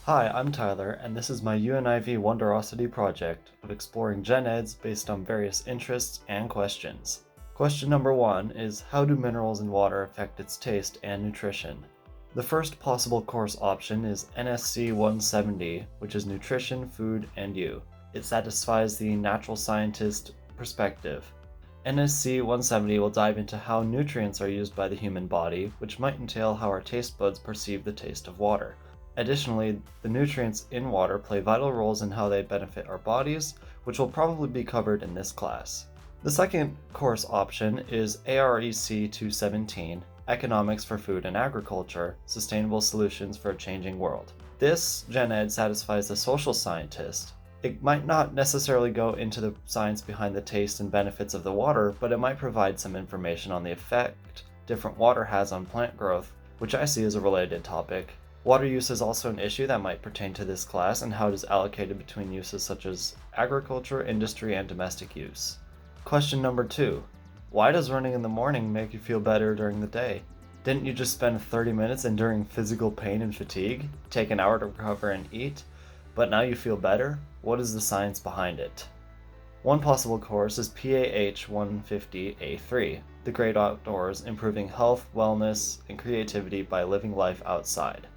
Hi, I'm Tyler, and this is my UNIV Wonderosity project of exploring gen eds based on various interests and questions. Question number 1 is, how do minerals in water affect its taste and nutrition? The first possible course option is NSC 170, which is Nutrition, Food, and You. It satisfies the natural scientist perspective. NSC 170 will dive into how nutrients are used by the human body, which might entail how our taste buds perceive the taste of water. Additionally, the nutrients in water play vital roles in how they benefit our bodies, which will probably be covered in this class. The second course option is AREC 217, Economics for Food and Agriculture, Sustainable Solutions for a Changing World. This gen ed satisfies the social scientist. It might not necessarily go into the science behind the taste and benefits of the water, but it might provide some information on the effect different water has on plant growth, which I see as a related topic. Water use is also an issue that might pertain to this class and how it is allocated between uses such as agriculture, industry, and domestic use. Question number 2. Why does running in the morning make you feel better during the day? Didn't you just spend 30 minutes enduring physical pain and fatigue, take an hour to recover and eat, but now you feel better? What is the science behind it? One possible course is PAH 150A3, The Great Outdoors, Improving Health, Wellness, and Creativity by Living Life Outside.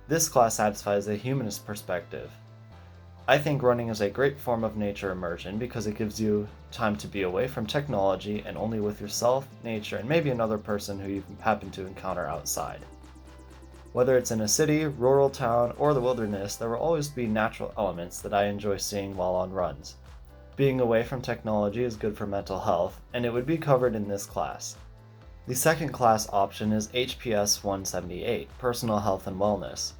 This class satisfies a humanist perspective. I think running is a great form of nature immersion because it gives you time to be away from technology and only with yourself, nature, and maybe another person who you happen to encounter outside. Whether it's in a city, rural town, or the wilderness, there will always be natural elements that I enjoy seeing while on runs. Being away from technology is good for mental health, and it would be covered in this class. The second class option is HPS 178, Personal Health and Wellness.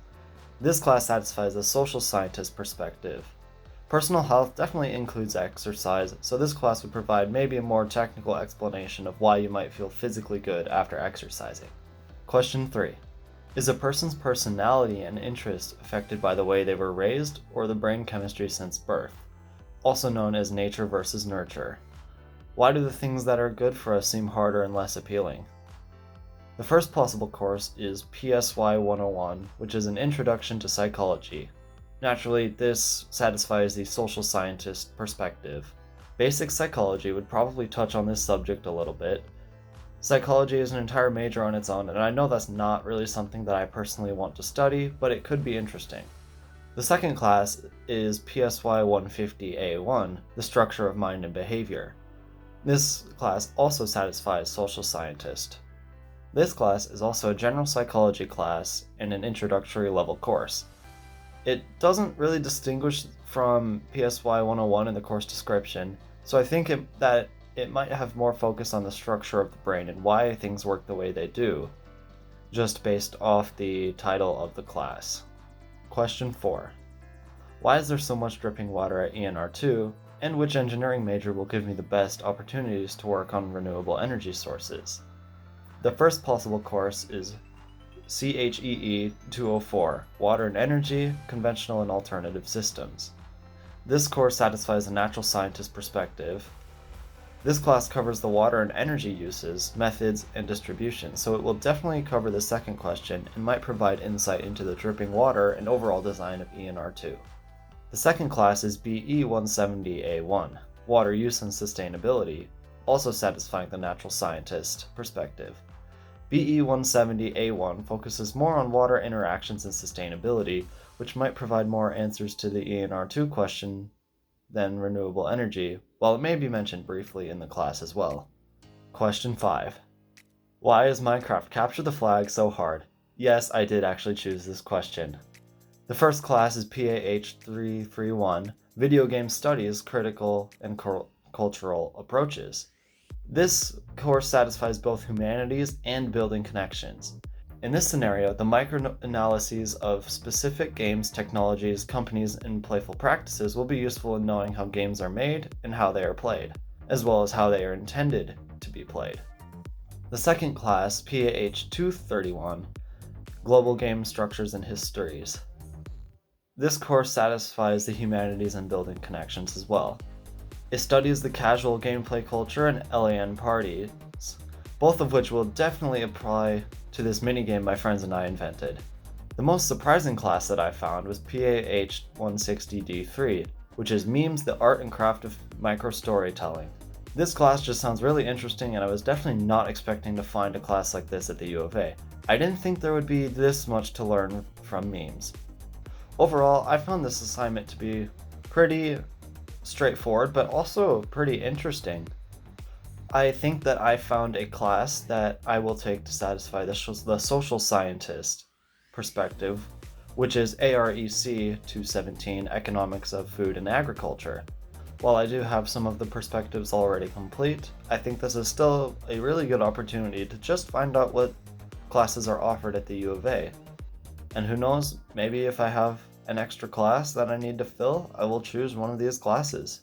This class satisfies the social scientist perspective. Personal health definitely includes exercise, so this class would provide maybe a more technical explanation of why you might feel physically good after exercising. Question 3. Is a person's personality and interest affected by the way they were raised or the brain chemistry since birth, also known as nature versus nurture? Why do the things that are good for us seem harder and less appealing? The first possible course is PSY 101, which is an introduction to psychology. Naturally, this satisfies the social scientist perspective. Basic psychology would probably touch on this subject a little bit. Psychology is an entire major on its own, and I know that's not really something that I personally want to study, but it could be interesting. The second class is PSY 150A1, the structure of mind and behavior. This class also satisfies social scientist. This class is also a general psychology class and an introductory level course. It doesn't really distinguish from PSY 101 in the course description, so I think that it might have more focus on the structure of the brain and why things work the way they do, just based off the title of the class. Question 4. Why is there so much dripping water at ENR2, and which engineering major will give me the best opportunities to work on renewable energy sources? The first possible course is CHEE 204, Water and Energy, Conventional and Alternative Systems. This course satisfies a natural scientist perspective. This class covers the water and energy uses, methods, and distribution, so it will definitely cover the second question and might provide insight into the dripping water and overall design of ENR2. The second class is BE 170A1, Water Use and Sustainability, also satisfying the natural scientist perspective. BE 170A1 focuses more on water interactions and sustainability, which might provide more answers to the ENR2 question than renewable energy, while it may be mentioned briefly in the class as well. Question 5. Why is Minecraft Capture the Flag so hard? Yes, I did actually choose this question. The first class is PAH 331, Video Game Studies, Critical and Cultural Approaches. This course satisfies both humanities and building connections. In this scenario, the micro-analyses of specific games, technologies, companies, and playful practices will be useful in knowing how games are made and how they are played, as well as how they are intended to be played. The second class, PAH 231, Global Game Structures and Histories. This course satisfies the humanities and building connections as well. It studies the casual gameplay culture and LAN parties, both of which will definitely apply to this minigame my friends and I invented. The most surprising class that I found was PAH 160D3, which is Memes, the Art and Craft of Micro Storytelling. This class just sounds really interesting, and I was definitely not expecting to find a class like this at the U of A. I didn't think there would be this much to learn from memes. Overall, I found this assignment to be pretty straightforward, but also pretty interesting. I think that I found a class that I will take to satisfy the social scientist perspective, which is AREC 217, Economics of Food and Agriculture. While I do have some of the perspectives already complete, I think this is still a really good opportunity to just find out what classes are offered at the U of A. And who knows, maybe if I have an extra class that I need to fill, I will choose one of these classes.